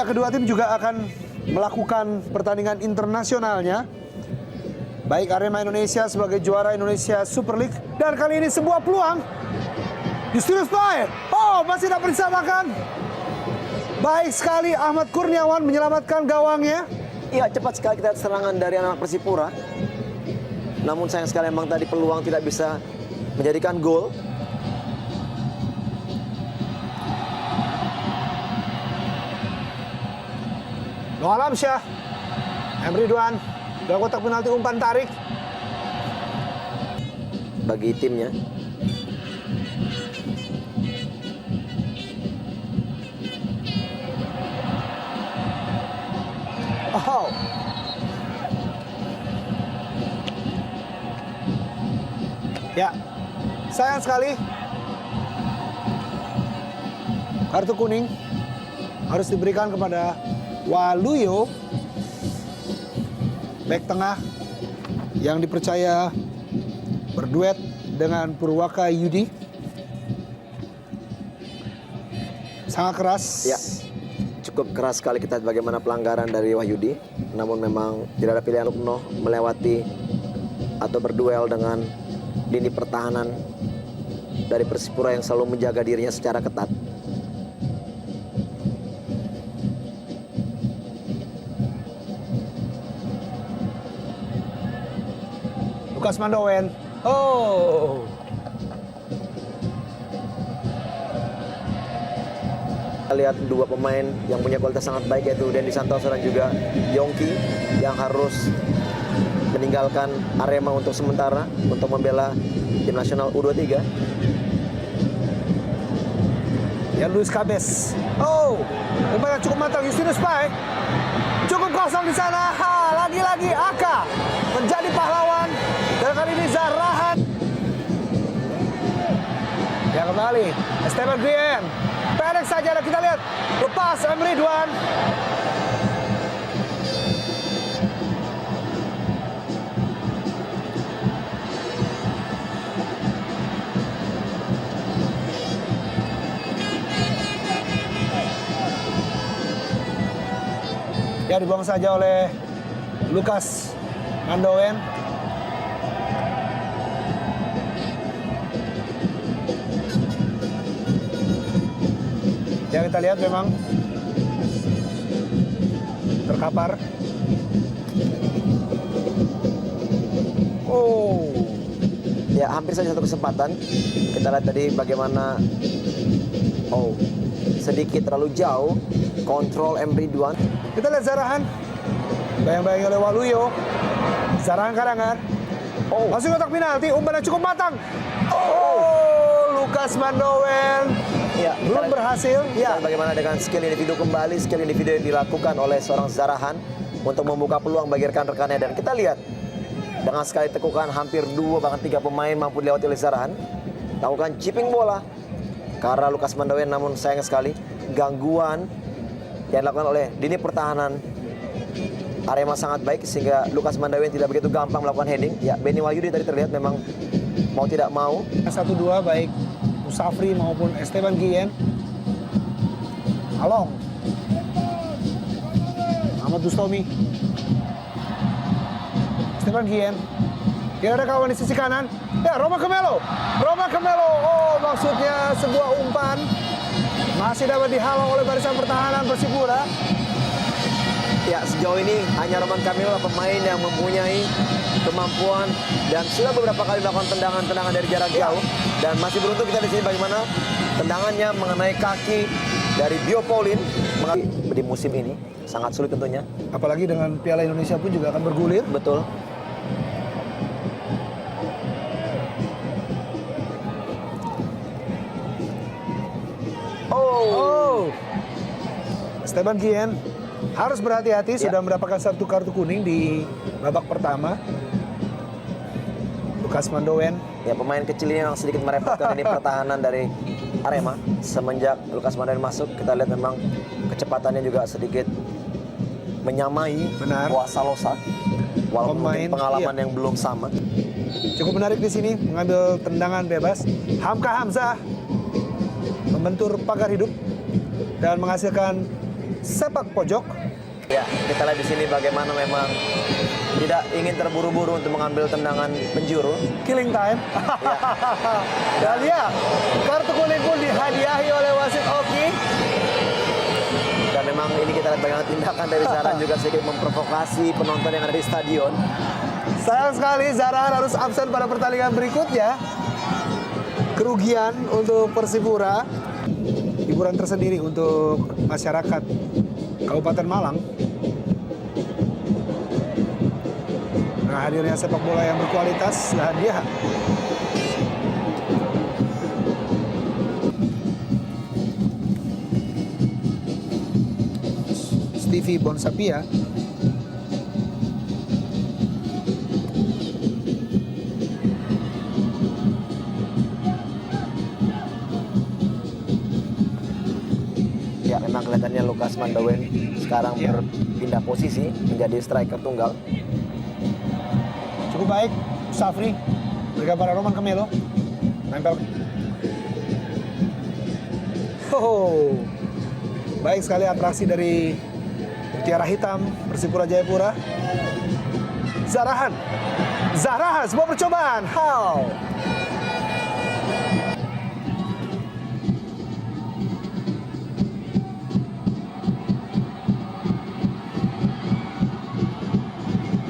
Ya, kedua tim juga akan melakukan pertandingan internasionalnya. Baik Arema Indonesia sebagai juara Indonesia Super League. Dan kali ini sebuah peluang. Justinus Pae. Oh, masih dapat disamakan. Baik sekali Ahmad Kurniawan menyelamatkan gawangnya. Iya, cepat sekali kita serangan dari anak Persipura. Namun sayang sekali memang tadi peluang tidak bisa menjadikan gol. Noah Alamsyah. Emre Ridwan. Dalam kotak penalti umpan tarik. Bagi timnya. Oh. Ya, sayang sekali. Kartu kuning harus diberikan kepada Waluyo, bek tengah yang dipercaya berduet dengan Purwaka Yudi. Sangat keras. Ya, cukup keras sekali kita bagaimana pelanggaran dari Wahyudi. Namun memang tidak ada pilihan untuk melewati atau berduel dengan lini pertahanan dari Persipura yang selalu menjaga dirinya secara ketat. Lukas Mandowen. Oh. Kita lihat dua pemain yang punya kualitas sangat baik, yaitu Dendi Santoso dan juga Yongki, yang harus meninggalkan Arema untuk sementara untuk membela tim nasional U23. Ya, Luis Cabes. Oh, umpannya cukup mantap. Justinus Pae. Cukup kosong di sana. Lagi-lagi Aka menjadi pahlawan. Dan kali ini Zarahan. Ya, kembali Esteban Guillen. Pendek saja, dan kita lihat lepas Emre Ridwan. Ya, dibuang saja oleh Lukas Mandowen. Ya, kita lihat memang terkapar. Oh. Ya, hampir saja satu kesempatan. Kita lihat tadi bagaimana sedikit terlalu jauh kontrol Emre Ridwan. Kita lihat Zarahan. Bayang-bayang oleh Waluyo. Zarahan Karanggar. Oh, masuk kotak penalti, umpannya cukup matang. Oh, Lukas Mandowen. Ya, belum berhasil. Ya, bagaimana dengan skill individu kembali, skill individu yang dilakukan oleh seorang Zarahan untuk membuka peluang bagi rekan-rekannya. Dan kita lihat dengan sekali tekukan hampir 2 bahkan 3 pemain mampu dilewati oleh Zarahan. Lakukan chipping bola ke arah Lukas Mandowen, namun sayang sekali gangguan yang dilakukan oleh lini pertahanan Arema sangat baik sehingga Lukas Mandowen tidak begitu gampang melakukan heading. Ya, Benny Wahyudi tadi terlihat memang mau tidak mau 1-2 baik Musafri maupun Esteban Guillen. Along. Ahmad Bustomi. Esteban Guillen. Tidak ada kawan di sisi kanan. Ya, Roma Kemelo. Roma Kemelo. Oh, maksudnya sebuah umpan. Masih dapat dihalau oleh barisan pertahanan Persipura. Ya, sejauh ini hanya Roman Camilo pemain yang mempunyai kemampuan dan sudah beberapa kali melakukan tendangan-tendangan dari jarak jauh. Dan masih beruntung kita di sini bagaimana tendangannya mengenai kaki dari Bio Pauline di musim ini. Sangat sulit tentunya. Apalagi dengan Piala Indonesia pun juga akan bergulir. Betul. Oh. Esteban Guillen harus berhati-hati, sudah mendapatkan 1 kartu kuning di babak pertama. Lukas Mandowen. Ya, pemain kecil ini yang sedikit merepotkan ini pertahanan dari Arema. Semenjak Lukas Mandowen masuk, kita lihat memang kecepatannya juga sedikit menyamai Puasa Losa. Walaupun mungkin pengalaman yang belum sama. Cukup menarik di sini, mengambil tendangan bebas. Hamka Hamzah membentur pagar hidup dan menghasilkan sepak pojok. Ya, kita lihat di sini bagaimana memang tidak ingin terburu-buru untuk mengambil tendangan penjuru. Killing time. Dan ya, kartu kuning pun dihadiahi oleh wasit Oki. Dan memang ini kita lihat bagaimana tindakan dari Zarahan juga sedikit memprovokasi penonton yang ada di stadion. Sayang sekali Zarahan harus absen pada pertandingan berikutnya. Kerugian untuk Persipura. Hiburan tersendiri untuk masyarakat Kabupaten Malang. Nah, hadirnya sepak bola yang berkualitas hadiah. Stevie Bonsapia. Ya, memang kelihatannya Lukas Mandawen sekarang berpindah posisi menjadi striker tunggal. Cukup baik, Safri. Berikan pada Roman Camelo. Nempel. Oh, baik sekali atraksi dari Mutiara Hitam Persipura Jayapura. Zarahan, sebuah percobaan. How?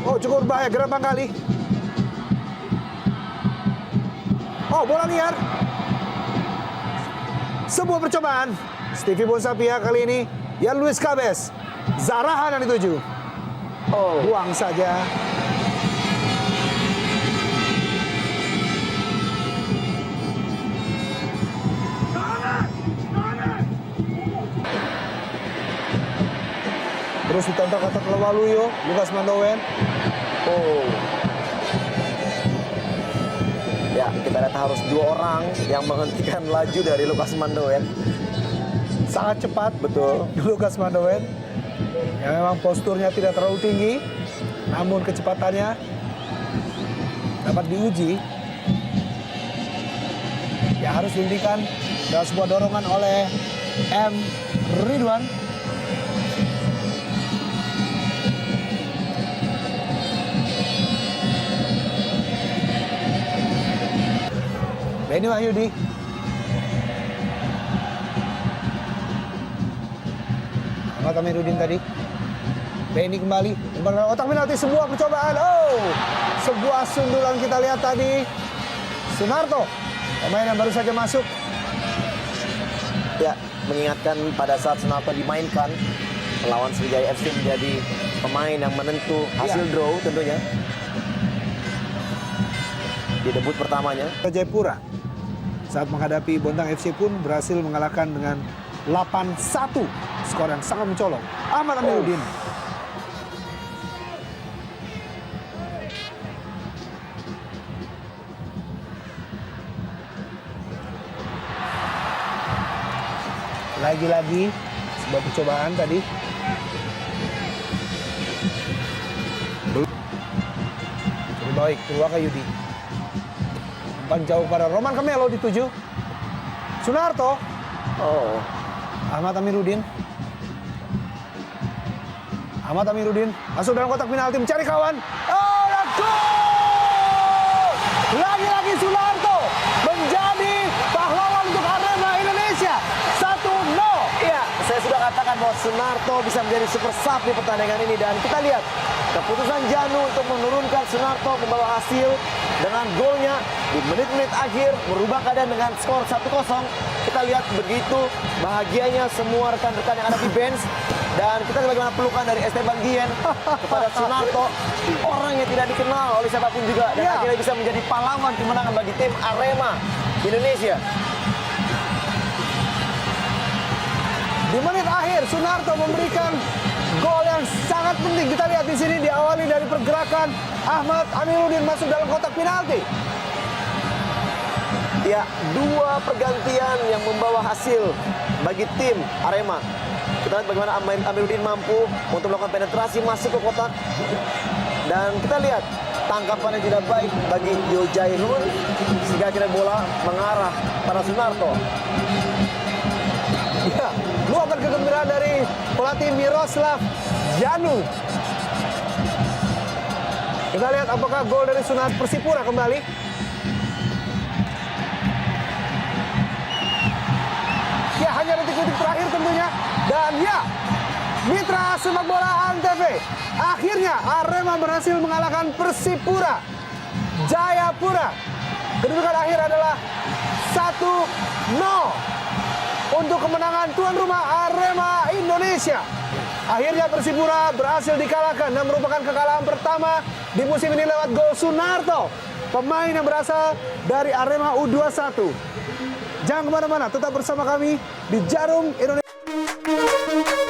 Oh, cukup berbahaya, gerak kali. Oh, bola liar. Sebuah percobaan. Stevie Bonsapia kali ini. Yan Luis Cabez. Zarahan yang dituju. Oh, buang saja. Terus ditempel kata Waluyo, Lukas Mandawen. Oh. Ya, kita lihat harus 2 orang yang menghentikan laju dari Lukas Mandawen. Sangat cepat, Betul. Lukas Mandawen. Ya, memang posturnya tidak terlalu tinggi, namun kecepatannya dapat diuji. Ya, harus dihentikan dalam sebuah dorongan oleh M. Ridwan. Benny Wahyudi. Ahmad Amiruddin tadi. Benny kembali. Umpan otak penalti, sebuah percobaan. Oh, sebuah sundulan kita lihat tadi. Sunarto, pemain yang baru saja masuk. Ya, mengingatkan pada saat Sunarto dimainkan melawan Sriwijaya FC menjadi pemain yang menentu hasil draw tentunya. Di debut pertamanya. Jayapura saat menghadapi Bontang FC pun berhasil mengalahkan dengan 8-1. Skor yang sangat mencolok. Ahmad Amiruddin. Lagi-lagi sebuah percobaan tadi. Lebih baik, Purwaka Yudi. Umpan jauh pada Roman Camelo dituju. Sunarto. Oh. Ahmad Amiruddin. Ahmad Amiruddin masuk dalam kotak penalti mencari kawan. Oh, dan gol! Lagi-lagi Sunarto menjadi pahlawan untuk Arema Indonesia. 1-0. Iya, saya sudah katakan bahwa Sunarto bisa menjadi super sub di pertandingan ini. Dan kita lihat keputusan Janu untuk menurunkan Sunarto membawa hasil dengan golnya di menit-menit akhir merubah keadaan dengan skor 1-0. Kita lihat begitu bahagianya semua rekan-rekan yang ada di bench. Dan kita lihat bagaimana pelukan dari Esteban Guillen kepada Sunarto, orang yang tidak dikenal oleh siapapun juga, dan akhirnya bisa menjadi pahlawan kemenangan bagi tim Arema Indonesia. Di menit akhir Sunarto memberikan gol yang sangat penting. Kita lihat di sini diawali dari pergerakan Ahmad Amiruddin masuk dalam kotak penalti. Ya, 2 pergantian yang membawa hasil bagi tim Arema. Kita lihat bagaimana Amiruddin mampu untuk melakukan penetrasi masuk ke kotak. Dan kita lihat tangkapan yang tidak baik bagi Yo Jae-hoon sehingga akhirnya bola mengarah pada Sunarto. Ya, luapan kegembiraan dari pelatih Miroslav Janu. Kita lihat apakah gol dari Sunat Persipura kembali. Ya, hanya detik-detik terakhir tentunya. Dan ya, Mitra Sepak Bola Antv, akhirnya Arema berhasil mengalahkan Persipura Jayapura. Kedudukan akhir adalah 1-0 untuk kemenangan tuan rumah Arema Indonesia. Akhirnya Persipura berhasil dikalahkan dan merupakan kekalahan pertama di musim ini lewat gol Sunarto, pemain yang berasal dari Arema U21. Jangan kemana-mana, tetap bersama kami di Jarum Indonesia.